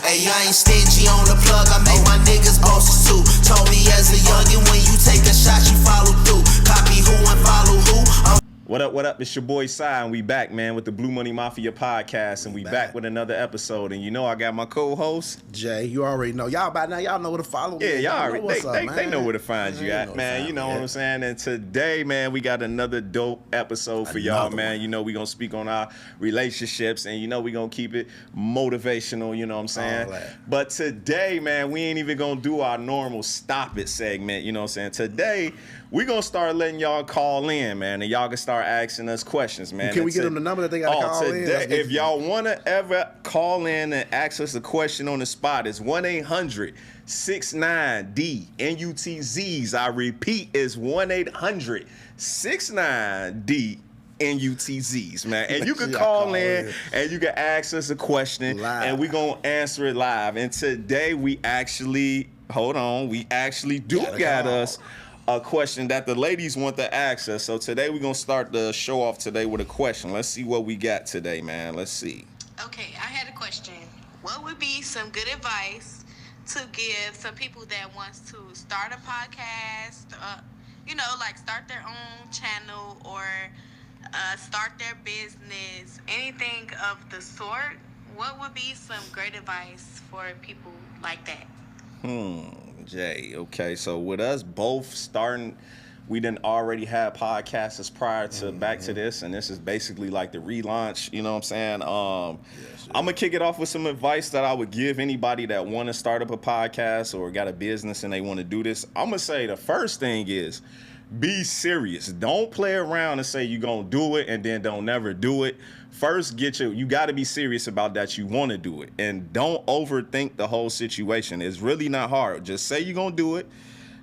Hey, I ain't stingy on the plug, I make my niggas bosses too. Told me as a youngin', when you take a shot, you follow through. Copy who and follow who. What up? It's your boy Sai, and we back, man, with the Blue Money Mafia podcast, and we back with another episode. And you know I got my co-host Jay. You already know. Y'all by now, y'all know where to follow me. Yeah, y'all know already they know where to find you at, man. You know what I'm saying? And today, man, we got another dope episode for y'all, man. You know we gonna speak on our relationships, and you know we gonna keep it motivational. You know what I'm saying? But today, man, we ain't even gonna do our normal stop it segment. You know what I'm saying? Today, we gonna start letting y'all call in, man, and y'all can start asking us questions, man. Can we get them the number that they gotta call in? If y'all wanna ever call in and ask us a question on the spot, it's 1-800-69-DNUTZs. I repeat, it's 1-800-69-DNUTZs, man. And you can call in and you can ask us a question live, and we gonna answer it live. And today we actually got us a question that the ladies want to ask us. So today we're going to start the show off today with a question. Let's see what we got today, man. Let's see. Okay, I had a question. What would be some good advice to give some people that wants to start a podcast, like start their own channel or start their business, anything of the sort? What would be some great advice for people like that? Jay, okay, so with us both starting, we didn't already have podcasts prior to back to this, and this is basically like the relaunch, you know what I'm saying? I'm gonna kick it off with some advice that I would give anybody that want to start up a podcast or got a business and they want to do this. I'm gonna say the first thing is be serious. Don't play around and say you're gonna do it and then don't never do it. First, you got to be serious about that you want to do it. And don't overthink the whole situation. It's really not hard. Just say you're going to do it.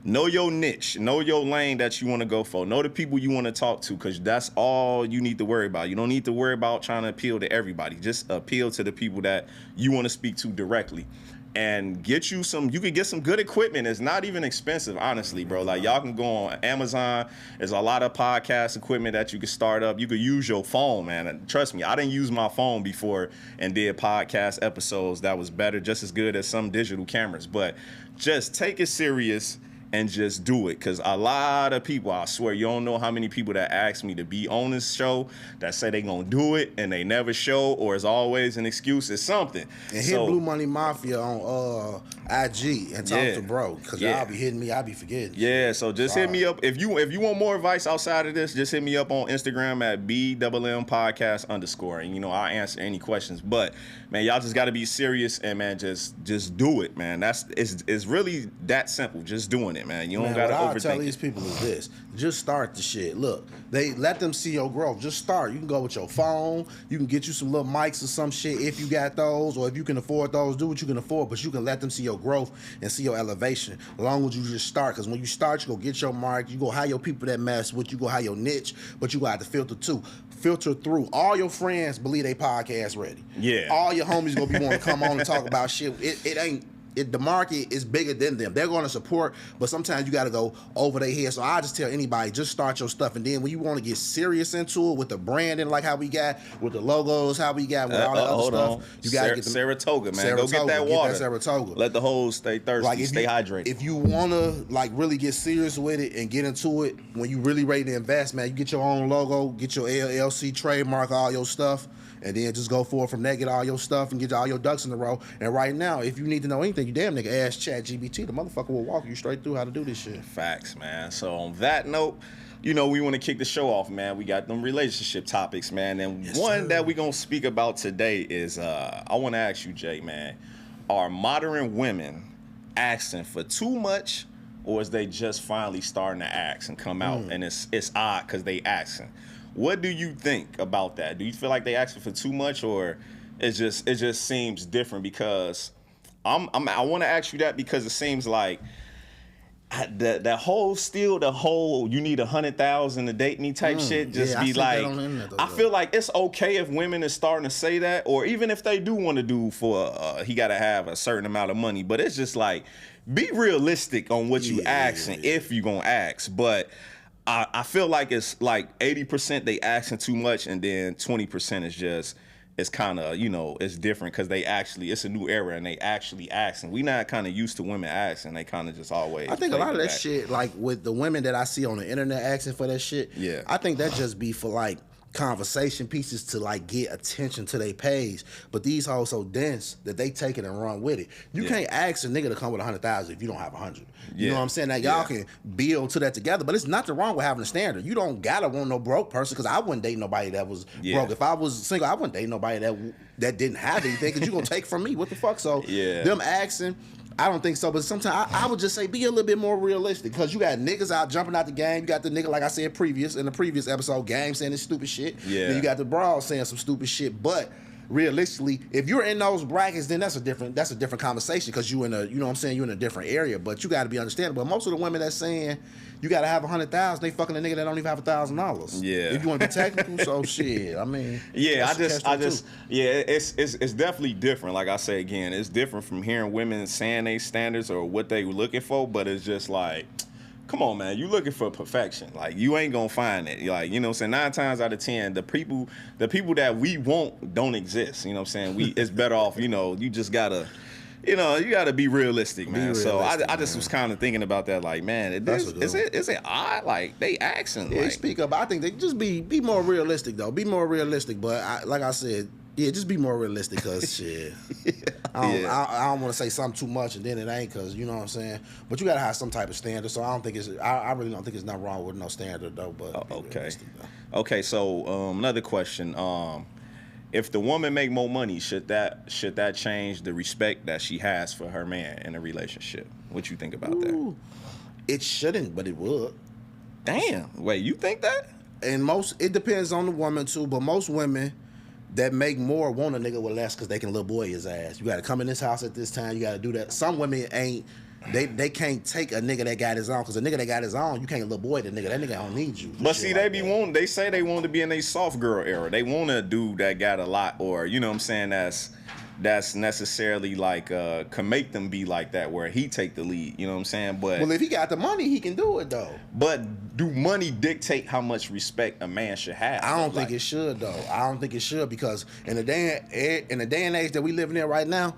Know your niche. Know your lane that you want to go for. Know the people you want to talk to, because that's all you need to worry about. You don't need to worry about trying to appeal to everybody. Just appeal to the people that you want to speak to directly. And you can get some good equipment. It's not even expensive, honestly, bro. Like, y'all can go on Amazon. There's a lot of podcast equipment that you can start up. You could use your phone, man. And trust me, I didn't use my phone before and did podcast episodes that was better, just as good as some digital cameras. But just take it serious and just do it, because a lot of people, I swear, you don't know how many people that ask me to be on this show that say they gonna do it and they never show, or it's always an excuse. It's something. And hit Blue Money Mafia on IG and talk to bro, because y'all be hitting me, I be forgetting. Yeah, so just hit me up. If you want more advice outside of this, just hit me up on Instagram at BMM Podcast _, and I'll answer any questions. But man, y'all just gotta be serious and man, just do it, man. It's really that simple. Just doing it, man. You don't gotta overthink it. What I tell these people is this: just start the shit. Look, they let them see your growth. Just start. You can go with your phone. You can get you some little mics or some shit if you got those, or if you can afford those, do what you can afford. But you can let them see your growth and see your elevation. As long as you just start, because when you start, you go get your mark. You go hire your people that mess with you. Go hire your niche, but you got to filter too. Filter through. All your friends believe they podcast ready. Yeah. All your homies gonna be wanting to come on and talk about shit. It ain't. The market is bigger than them. They're going to support, but sometimes you got to go over their head. So I just tell anybody, just start your stuff. And then when you want to get serious into it with the branding, like how we got, with the logos, how we got, with all that other stuff, you got to get the Saratoga, man. Go get that water. Get that Saratoga. Let the hoes stay thirsty, stay hydrated. If you want to really get serious with it and get into it, when you really ready to invest, man, you get your own logo, get your LLC trademark, all your stuff. And then just go forward from there, get all your stuff and get all your ducks in a row. And right now, if you need to know anything, you damn nigga ask ChatGPT. The motherfucker will walk you straight through how to do this shit. Facts, man. So on that note, we want to kick the show off, man. We got them relationship topics, man. And one that we going to speak about today is, I want to ask you, Jay, man, are modern women asking for too much, or is they just finally starting to ask and come out? And it's odd because they asking. What do you think about that? Do you feel like they asking for too much, or it just seems different? Because I want to ask you that because it seems like the whole you need 100,000 to date me type shit be like, I feel like it's okay if women is starting to say that, or even if they do want to do for he got to have a certain amount of money, but it's just like, be realistic on what you asking if you gonna ask. But I feel like it's like 80% they asking too much, and then 20% is just it's kind of, you know, it's different because it's a new era and they actually asking. We not kind of used to women asking. They kind of just always. I think a play lot of the that back. shit, like with the women that I see on the internet asking for that shit, Yeah. I think that just be for like conversation pieces to like get attention to their page. But these hoes so dense that they take it and run with it. You Yeah. can't ask a nigga to come with 100,000 if you don't have 100. You Yeah. know what I'm saying? Now y'all can build to that together, but it's nothing wrong with having a standard. You don't gotta want no broke person, because I wouldn't date nobody that was broke. If I was single, I wouldn't date nobody that didn't have anything, because you gonna take from me. What the fuck? So them asking, I don't think so, but sometimes I would just say be a little bit more realistic, because you got niggas out jumping out the game. You got the nigga, like I said in the previous episode, Game saying this stupid shit. Yeah. Then you got the broad saying some stupid shit. But realistically, if you're in those brackets, then that's a different conversation, because you in a, you know what I'm saying, you're in a different area. But you got to be understandable. Most of the women that's saying you got to have 100,000, they fucking a nigga that don't even have $1,000. Yeah. If you want to be technical, so shit. I mean. Yeah, that's it's definitely different. Like I say again, it's different from hearing women saying they standards or what they were looking for, but it's just like, come on, man, you looking for perfection. Like, you ain't gonna find it. Like, you know what I'm saying? 9 times out of 10, the people that we want don't exist. You know what I'm saying? It's better off, you know, you just gotta, you know, you gotta be realistic, man. So I just was kind of thinking about that, like, man, is it odd? Like, they asking. Yeah, like, speak up. I think they just be more realistic, though. Be more realistic. But like I said, yeah, just be more realistic, because shit. I don't want to say something too much and then it ain't, because you know what I'm saying. But you gotta have some type of standard. So I really don't think it's nothing wrong with no standard, though. But okay. Okay, so another question. If the woman make more money, should that change the respect that she has for her man in a relationship? What you think about that? It shouldn't, but it would. Damn. Wait, you think that? And it depends on the woman too. But most women that make more want a nigga with less, because they can little boy his ass. You got to come in this house at this time. You got to do that. Some women ain't. They can't take a nigga that got his own, because a nigga that got his own, you can't little boy the nigga. That nigga don't need you. But see, they say they want to be in a soft girl era. They want a dude that got a lot, or you know what I'm saying, that's necessarily like can make them be like that, where he take the lead. You know what I'm saying? But well, if he got the money, he can do it though. But do money dictate how much respect a man should have? I don't think it should though. I don't think it should, because in the day and age that we living in right now,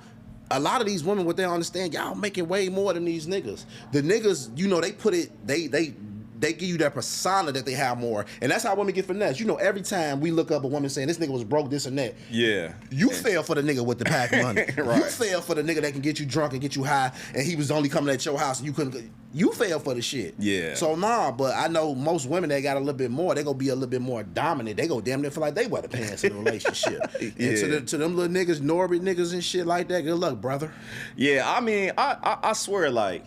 a lot of these women, what they understand, y'all making way more than these niggas. The niggas, you know, they put it, they give you that persona that they have more. And that's how women get finesse. You know, every time we look up a woman saying this nigga was broke, this and that. Yeah. You fell for the nigga with the pack money. Right. You fell for the nigga that can get you drunk and get you high, and he was only coming at your house and you couldn't. You fell for the shit. Yeah. So nah, but I know most women that got a little bit more, they gonna be a little bit more dominant. They go damn near feel like they wear the pants in a relationship. Yeah. And to them little niggas, Norbit niggas and shit like that, good luck, brother. Yeah, I mean, I swear, like,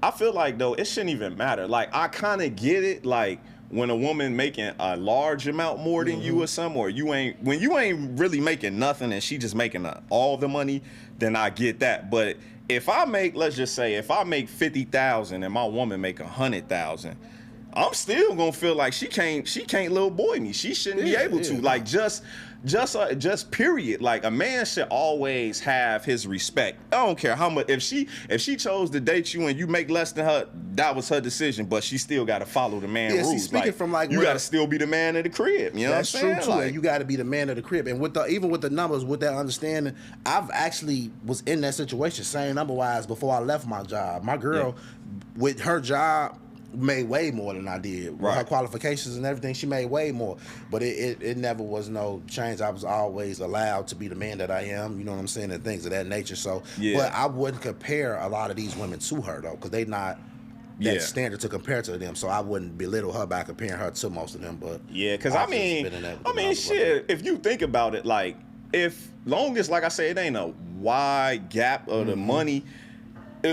I feel like, though, it shouldn't even matter. Like, I kind of get it, like, when a woman making a large amount more than you or something, or when you ain't really making nothing and she just making all the money, then I get that. But if I make, let's just say, if I make 50,000 and my woman make 100,000, I'm still gonna feel like she can't little boy me. She shouldn't be able to. Like, just period. Like, a man should always have his respect. I don't care how much. If she chose to date you and you make less than her, that was her decision. But she still got to follow the man rules. See, speaking from like, you got to still be the man of the crib. You know that's what I'm saying? true too. Like, And you got to be the man of the crib. And even with the numbers, with that understanding, I've actually was in that situation, same number wise, before I left my job. My girl, with her job, made way more than I did. With her qualifications and everything, she made way more. But it never was no change. I was always allowed to be the man that I am, you know what I'm saying, and things of that nature. So, but I wouldn't compare a lot of these women to her, though, because they not that standard to compare to them. So I wouldn't belittle her by comparing her to most of them. But yeah, because I mean, shit, if you think about it, like, if long as, like I say, it ain't a wide gap of the money,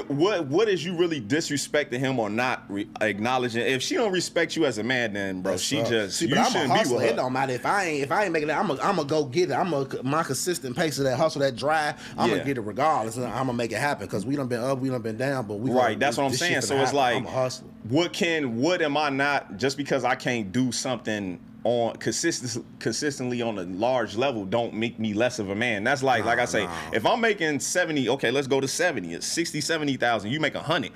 what is you really disrespecting him or not acknowledging? If she don't respect you as a man, then bro, she just but I'm a hustler. It don't matter if I ain't making that. I'm gonna go get it. My consistent pace of that hustle, that drive. I'm gonna get it regardless. And I'm gonna make it happen, because we done been up, we done been down, but we That's what I'm saying. So it's like, I'm a hustler. What am I not? Just because I can't do something on consistently on a large level don't make me less of a man. That's like I say, if I'm making 70, okay, let's go to 70. It's 60, 70,000. You make 100.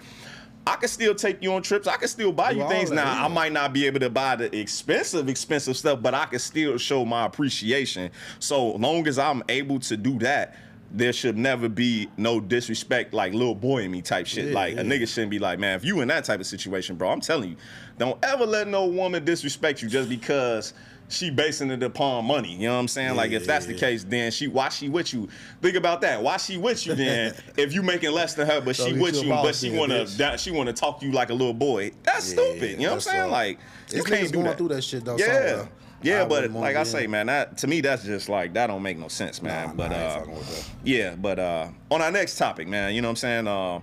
I can still take you on trips. I can still buy Do you all things. that, Now, yeah. I might not be able to buy the expensive stuff, but I can still show my appreciation. So long as I'm able to do that, there should never be no disrespect, like little boy in me type shit. Yeah, like yeah. a nigga shouldn't be like, man, if you in that type of situation, bro, I'm telling you, don't ever let no woman disrespect you just because she basing it upon money. You know what I'm saying? Like if that's the case, then why she with you? Think about that. Why she with you then? If you making less than her, but So she you with feel you, but boss she then, wanna bitch. talk to you like a little boy. That's stupid. You know what I'm that's saying? all. Like you It's can't niggas do going that. through that shit though. Yeah. So, Yeah, but wouldn't like want I to say, man, that to me that's just like that don't make no sense, man. Nah, but I ain't fucking with that. yeah, but on our next topic, man, you know what I'm saying?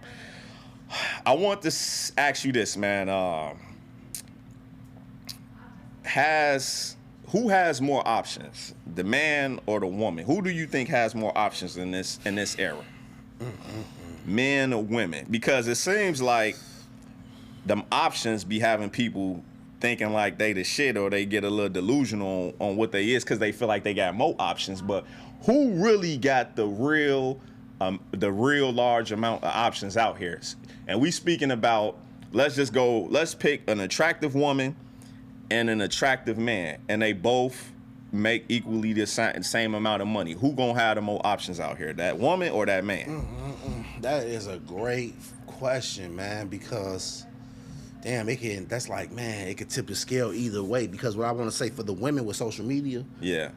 I want to ask you this, man. Who has more options, the man or the woman? Who do you think has more options in this era? Men or women? Because it seems like them options be having people thinking like they the shit, or they get a little delusional on what they is because they feel like they got more options. But who really got the real large amount of options out here? And we speaking about, let's pick an attractive woman and an attractive man, and they both make equally the same amount of money. Who gonna have the more options out here, that woman or that man? That is a great question, man, because damn, that's like, man, it could tip the scale either way. Because what I want to say for the women with social media, Yeah.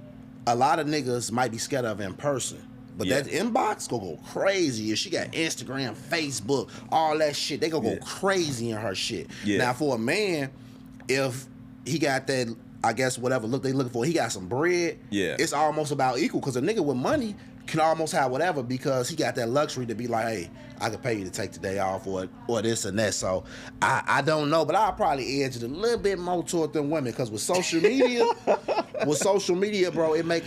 a lot of niggas might be scared of in person. But Yeah. that inbox gonna go crazy. If she got Instagram, Facebook, all that shit, they gonna go crazy in her shit. Yeah. Now for a man, if he got that, I guess whatever look they looking for, he got some bread, Yeah. it's almost about equal. Cause a nigga with money can almost have whatever because he got that luxury to be like, hey, I could pay you to take the day off or this and that. So I don't know, but I'll probably edge it a little bit more toward them women because with social media, bro, it make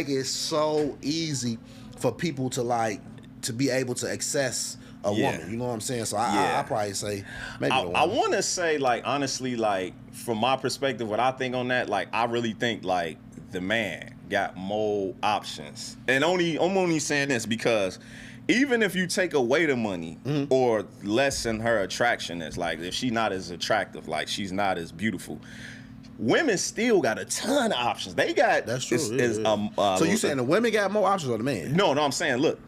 it so easy for people to be able to access a Yeah. woman. You know what I'm saying? So Yeah. I probably say maybe the woman. I want to say, like, honestly, like, from my perspective, what I think on that, like, I really think, like, the man got more options. And I'm only saying this because even if you take away the money or lessen her attractionness, like, if she's not as attractive, like, she's not as beautiful, women still got a ton of options. They got... That's true. So you saying the women got more options or the man? No, I'm saying, look,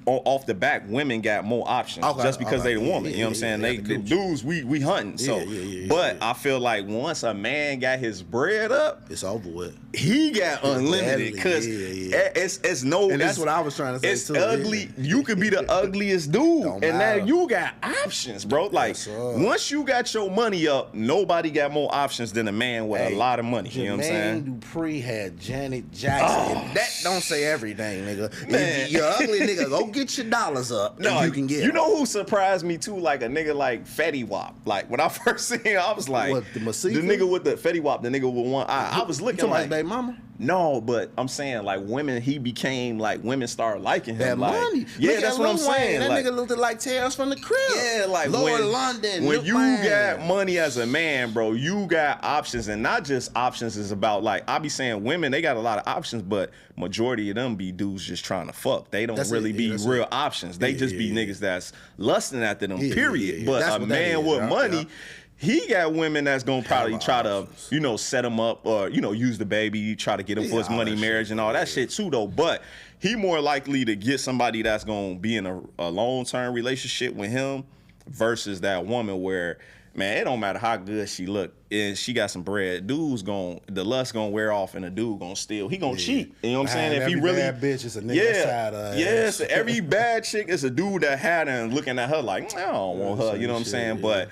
off the back, women got more options just because they the woman. You know what I'm saying? The dudes, we hunting. So, but I feel like once a man got his bread up, It's over with. he got unlimited because it's no. And that's what I was trying to say It's too. ugly. You could be the ugliest dude, Don't and now matter. you got options, bro. Like sir. once you got your money up, nobody got more options than a man with a lot of money. You know what I'm saying? Jermaine Dupri had Janet Jackson. And that don't say everything, nigga. Man. If you're ugly, nigga, go get your dollars up. No, and you can get. You know who surprised me too? Like a nigga like Fetty Wap. Like when I first seen him, I was like, What, the Masifa? nigga with the Fetty Wap, the nigga with one eye. I was You looking talking about like, his baby mama? no, but I'm saying like he became like women started liking him. That like, money. Yeah, Look that's at what I'm Lil Wayne. saying. That like, nigga looked like Tales from the Crib. yeah, like Lord when, London. when Lil you Wayne. got money as a man, bro, you got options, and not just options is about like I be saying women, they got a lot of options, but majority of them be dudes just trying to fuck. They don't That's really it, be that's real it. options. They just be niggas that's lusting after them. Yeah, period. yeah. But That's a what that man is, with yeah, money. yeah. He got women that's gonna probably Hella try to, options. set him up or, use the baby, try to get him for his all money, that marriage, shit, and all that shit too, though. But he more likely to get somebody that's gonna be in a long-term relationship with him versus that woman where, man, it don't matter how good she look, and she got some bread. The lust gonna wear off, and the dude gonna steal. He gonna cheat. You know what I'm saying? Behind If he every really bad bitch is a nigga side of her yes, ass. every bad chick is a dude that had her and looking at her like, I don't want her. You know what I'm shit, saying? yeah. But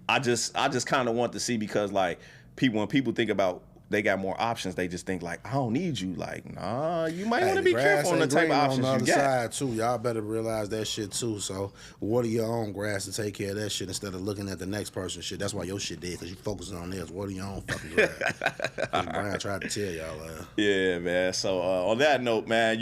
I just kind of want to see because like when people think about they got more options, they just think like I don't need you. Like nah, you might want to be careful on the type of options on the you other got. side too. Y'all better realize that shit too. So water your own grass to take care of that shit instead of looking at the next person's shit. That's why your shit dead because you focusing on theirs. Water your own fucking grass. Brian tried to tell y'all. Yeah, man. So on that note, man,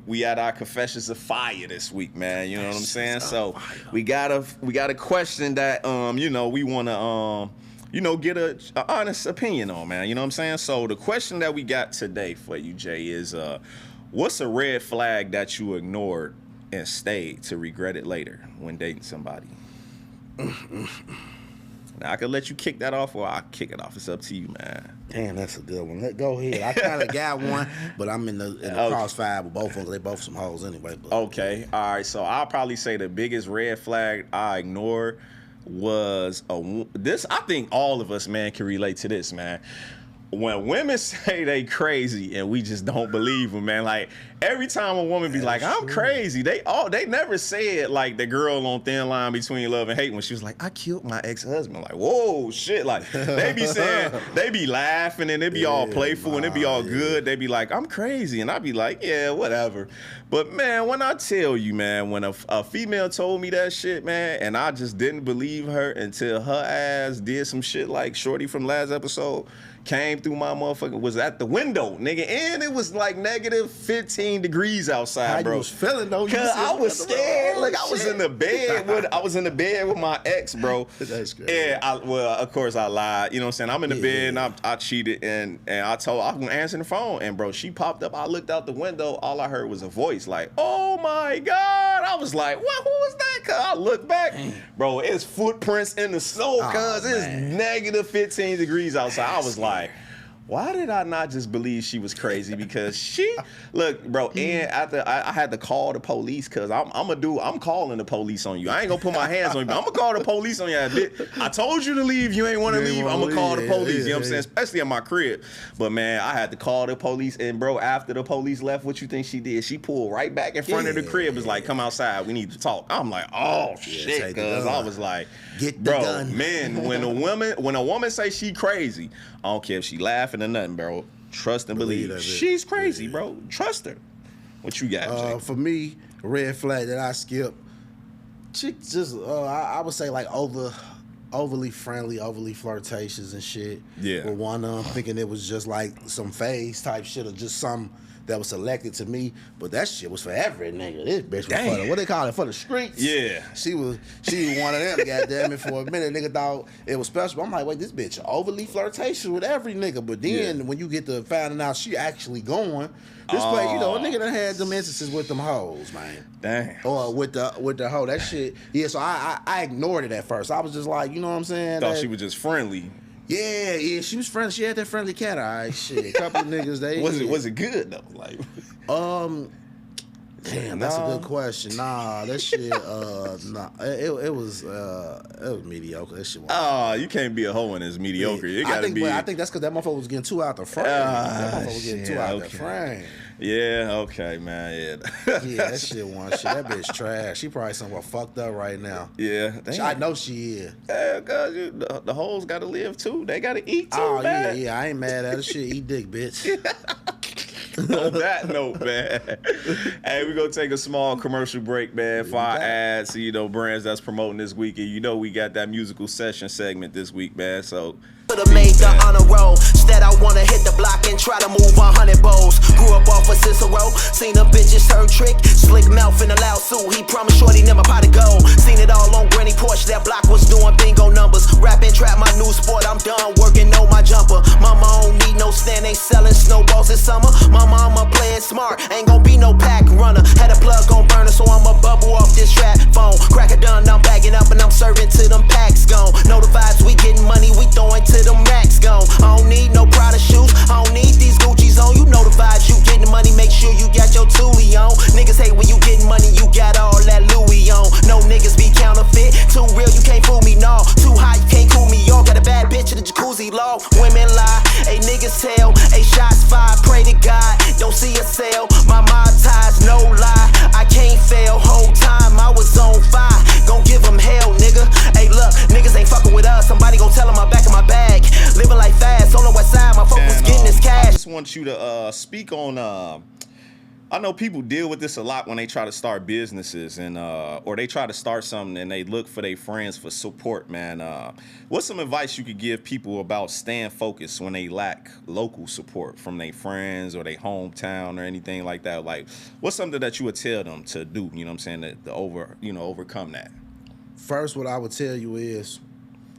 we at our confessions of fire this week, man. You know what I'm saying? So we got a question that we want to get a honest opinion on, man. You know what I'm saying? So the question that we got today for you, Jay, is what's a red flag that you ignored and stayed to regret it later when dating somebody? Now, I could let you kick that off, or I'll kick it off. It's up to you, man. Damn, that's a good one. Go ahead. I kind of got one, but I'm in the crossfire with both of them. They both some hoes anyway. But. Okay, all right. So I'll probably say the biggest red flag I ignored was this. I think all of us, man, can relate to this, man. When women say they crazy and we just don't believe them, man. Like every time a woman be like, "I'm crazy," they never said like the girl on Thin Line Between Love and Hate when she was like, "I killed my ex-husband." Like, whoa, shit. Like they be saying, they be laughing and they be all playful and it be all good. They be like, "I'm crazy," and I be like, "Yeah, whatever." But man, when I tell you, man, when a female told me that shit, man, and I just didn't believe her until her ass did some shit like Shorty from last episode. Came through my motherfucker, was at the window, nigga, and it was like negative 15 degrees outside, How bro. you was feeling though? Cause I was scared. Like I was in the bed with my ex, bro. That's crazy. And of course I lied. You know what I'm saying? I'm in the bed and I cheated and I told I was gonna answer the phone and bro, she popped up. I looked out the window. All I heard was a voice like, "Oh my God!" I was like, "What? Who was that?" Cause I looked back, bro. It's footprints in the snow. Cause it's negative 15 degrees outside. I was like, why did I not just believe she was crazy? Because she, look, bro, and after I had to call the police because I'm calling the police on you. I ain't gonna put my hands on you, but I'm gonna call the police on you. I told you to leave, you ain't wanna leave, I'm gonna call the police, you know what I'm saying? Especially at my crib. But man, I had to call the police, and bro, after the police left, what you think she did? She pulled right back in front of the crib, was like, "Come outside, we need to talk." I'm like, oh shit, cuz I was like, get the gun. Bro, man, when a woman say she crazy, I don't care if she laughing or nothing, bro. Trust and believe. She's crazy, bro. Trust her. What you got, Jake? For me, red flag that I skip, chick just I would say like overly friendly, overly flirtatious and shit. Yeah. With one of them thinking it was just like some phase type shit or just some that was selected to me, but that shit was for every nigga. This bitch was for the, what they call it, for the streets. Yeah. She was one of them, goddamn it. For a minute, nigga thought it was special. I'm like, wait, this bitch overly flirtatious with every nigga. But then when you get to finding out she actually going, this play, you know, a nigga done had them instances with them hoes, man. Damn. Or with the hoe. That shit. Yeah, so I ignored it at first. I was just like, you know what I'm saying? Thought she was just friendly. Yeah, she was friendly. She had that friendly cat eye. Shit, a couple of niggas, they was it good though? Like, damn, that's a good question. Nah, that shit, nah, it was mediocre. That shit. You can't be a hoe when it's mediocre. Yeah. It gotta be. I think that's because that motherfucker was getting too out the frame. That motherfucker was getting too out the frame. Yeah, okay, man. Yeah, that shit one shit. That bitch trash. She probably somewhere fucked up right now. Yeah, I know she is. Yeah, cause the hoes gotta live too. They gotta eat too. Oh man. yeah. I ain't mad at her. Shit, eat dick, bitch. On that note, man. Hey, we're gonna take a small commercial break, man, for our ads, you know, brands that's promoting this weekend. You know we got that musical session segment this week, man. So Could've made the honor roll. Instead, I wanna hit the block and try to move 100 bowls. Grew up off of Cicero, seen them bitches turn trick. Slick mouth in a loud suit, he promised shorty never pot of gold. Seen it all on Granny Porch, that block was doing bingo numbers. Rapping trap, my new sport, I'm done working on my jumper. Mama don't need no stand, ain't selling snowballs this summer. My mama playing smart, ain't gon' be no pack runner. Had a plug on burner, so I'ma bubble off this trap phone. Cracker done, I'm bagging up and I'm serving to them packs gone. Know the vibes, we getting money, we throwing to them racks gone. I don't need no Prada shoes, I don't need these Gucci's on. You know the vibes, you getting money, make sure you got your Toolie on. Niggas hate when you getting money, you got all that Louis on. No niggas be counterfeit, too real, you can't fool me, no. Too high, you can't cool me, y'all. Got a bad bitch in the jacuzzi, law. Women lie, a niggas tell, a shots fired, pray to God, don't see a sale. My mob ties, no lie, I can't fail. Whole time I was on fire, gon' give them hell, nigga. Hey look, niggas ain't fucking with us, somebody gon' tell them I'm back in my bag. Living like fast, on the west side, my focus getting this cash. I just want you to speak on I know people deal with this a lot when they try to start businesses and or they try to start something and they look for their friends for support, man. What's some advice you could give people about staying focused when they lack local support from their friends or their hometown or anything like that? Like, what's something that you would tell them to do, you know what I'm saying, to overcome that? First, what I would tell you is,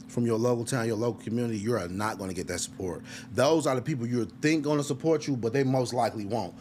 from your local town, your local community, you are not going to get that support. Those are the people you think going to support you, but they most likely won't.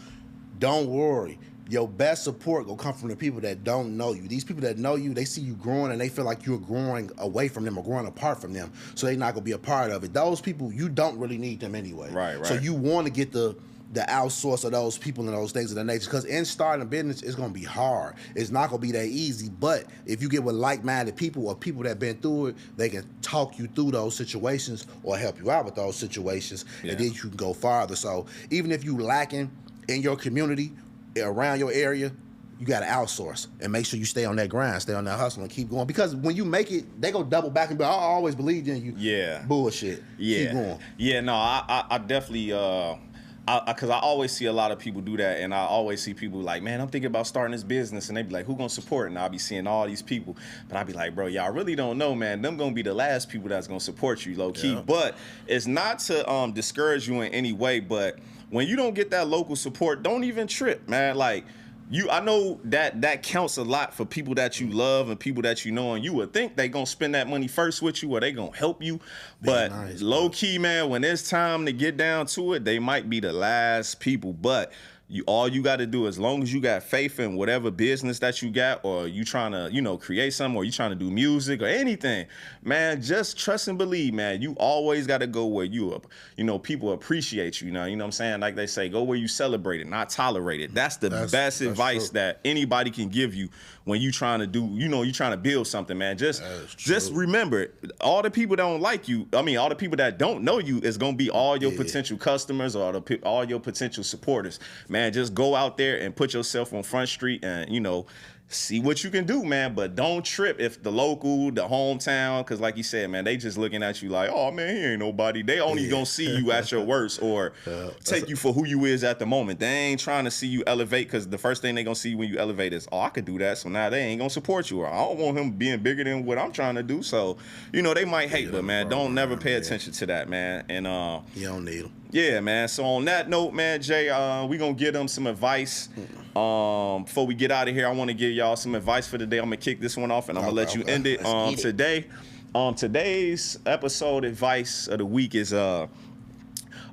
Don't worry. your best support will come from the people that don't know you. These people that know you, they see you growing and they feel like you're growing away from them or growing apart from them. So they're not gonna be a part of it. Those people, you don't really need them anyway. Right. So you want to get the outsource of those people and those things of that nature. Because in starting a business, it's gonna be hard. It's not gonna be that easy. But if you get with like-minded people or people that have been through it, they can talk you through those situations or help you out with those situations, and then you can go farther. So even if you lacking in your community, around your area, you got to outsource and make sure you stay on that grind, stay on that hustle, and keep going. Because when you make it, they go double back and be, I always believed in you. Yeah. Bullshit. Yeah. Keep going. Yeah, no, I definitely, because I always see a lot of people do that, and I always see people like, man, I'm thinking about starting this business, and they be like, who gonna support it? And I'll be seeing all these people, but I be like, bro, y'all really don't know, man. Them gonna be the last people that's gonna support you, low key. Yeah. But it's not to discourage you in any way, but when you don't get that local support, don't even trip, man. Like, I know that counts a lot for people that you love and people that you know, and you would think they gonna spend that money first with you or they gonna help you. But nice, low key, man, when it's time to get down to it, they might be the last people. But all you got to do, as long as you got faith in whatever business that you got, or you trying to, create something, or you trying to do music or anything, man, just trust and believe, man. You always got to go where people appreciate you. You know what I'm saying? Like they say, go where you celebrate it, not tolerate it. That's the best advice that anybody can give you when you trying to do, you trying to build something, man. Just remember, all the people that don't like you, all the people that don't know you is going to be all your potential customers or all your potential supporters. Man, just go out there and put yourself on Front Street and, see what you can do, man. But don't trip if the local, the hometown, because like you said, man, they just looking at you like, oh, man, he ain't nobody. They only gonna see you at your worst or take you for who you is at the moment. They ain't trying to see you elevate, because the first thing they gonna see when you elevate is, oh, I could do that. So now they ain't gonna support you. Or I don't want him being bigger than what I'm trying to do. So, they might hate, but, man, don't never pay attention to that, man. And you don't need them. Yeah, man. So on that note, man, Jay, we gonna give them some advice. Before we get out of here, I want to give y'all some advice for today. I'm gonna kick this one off, and I'm gonna let you end it. Today, today's episode advice of the week is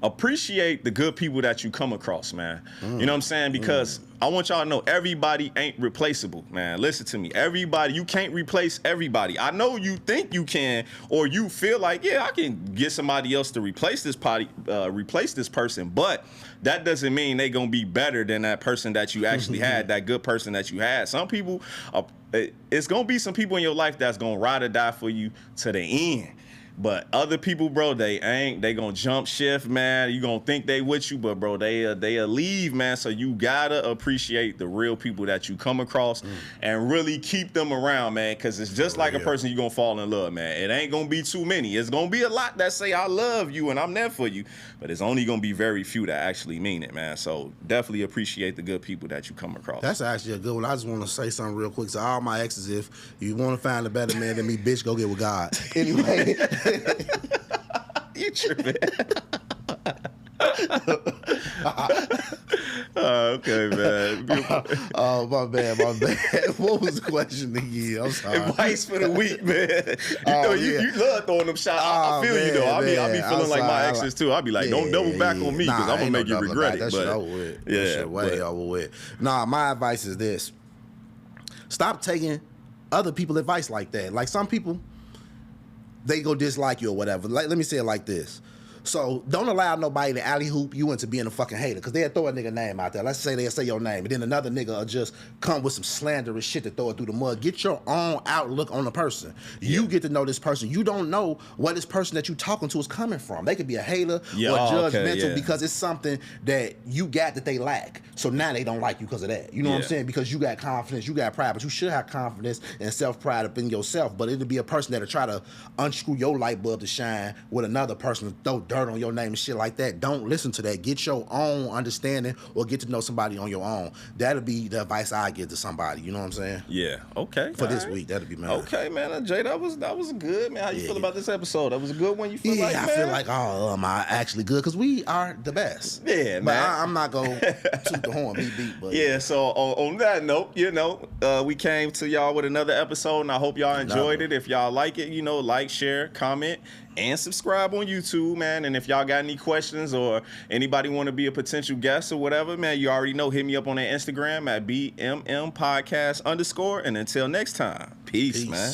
appreciate the good people that you come across, man. You know what I'm saying? Because I want y'all to know everybody ain't replaceable, man. Listen to me. Everybody, you can't replace everybody. I know you think you can, or you feel like, yeah, I can get somebody else to replace this person, but that doesn't mean they gonna be better than that person that you actually had, that good person that you had. Some people, it's gonna be some people in your life that's gonna ride or die for you to the end. But other people, bro, they ain't. They gonna jump shift, man. You gonna think they with you, but bro, they'll leave, man. So you gotta appreciate the real people that you come across and really keep them around, man. Cause it's just like a person you gonna fall in love, man. It ain't gonna be too many. It's gonna be a lot that say I love you and I'm there for you, but it's only gonna be very few that actually mean it, man. So definitely appreciate the good people that you come across. That's actually a good one. I just want to say something real quick to all my exes. If you want to find a better man than me, bitch, go get with God. Anyway. You tripping. Okay, man. Oh, my bad. What was the question again? I'm sorry. Advice for the week, man. You love throwing them shots. I feel you, though. I be feeling like my exes, too. I be like, don't double back on me, because I'm going to make you regret it. That shit over with. That shit way over with. Nah, my advice is this. Stop taking other people's advice like that. Like, some people, they go dislike you or whatever. Like, let me say it like this. So don't allow nobody to alley-hoop you into being a fucking hater, because they'll throw a nigga name out there. Let's say they'll say your name, and then another nigga will just come with some slanderous shit to throw it through the mud. Get your own outlook on the person. You get to know this person. You don't know where this person that you talking to is coming from. They could be a hater or judgmental because it's something that you got that they lack. So now they don't like you because of that. You know what I'm saying? Because you got confidence, you got pride, but you should have confidence and self-pride up in yourself. But it'll be a person that'll try to unscrew your light bulb to shine with another person to throw dirt on your name and shit like that. Don't listen to that. Get your own understanding or get to know somebody on your own. That'll be the advice I give to somebody. You know what I'm saying? Yeah. Okay. For this week, that'll be mine. Okay, man. Jay, that was good, man. How you feel about this episode? That was a good one. You feel like, man? I feel like all of them are actually good because we are the best. Yeah, man. But I'm not going to toot the horn, beat. But yeah, so on that note, we came to y'all with another episode, and I hope y'all enjoyed it. If y'all like it, like, share, comment, and subscribe on YouTube, man. And if y'all got any questions or anybody want to be a potential guest or whatever, man, you already know, hit me up on their Instagram at BMM Podcast _. And until next time, peace. Man.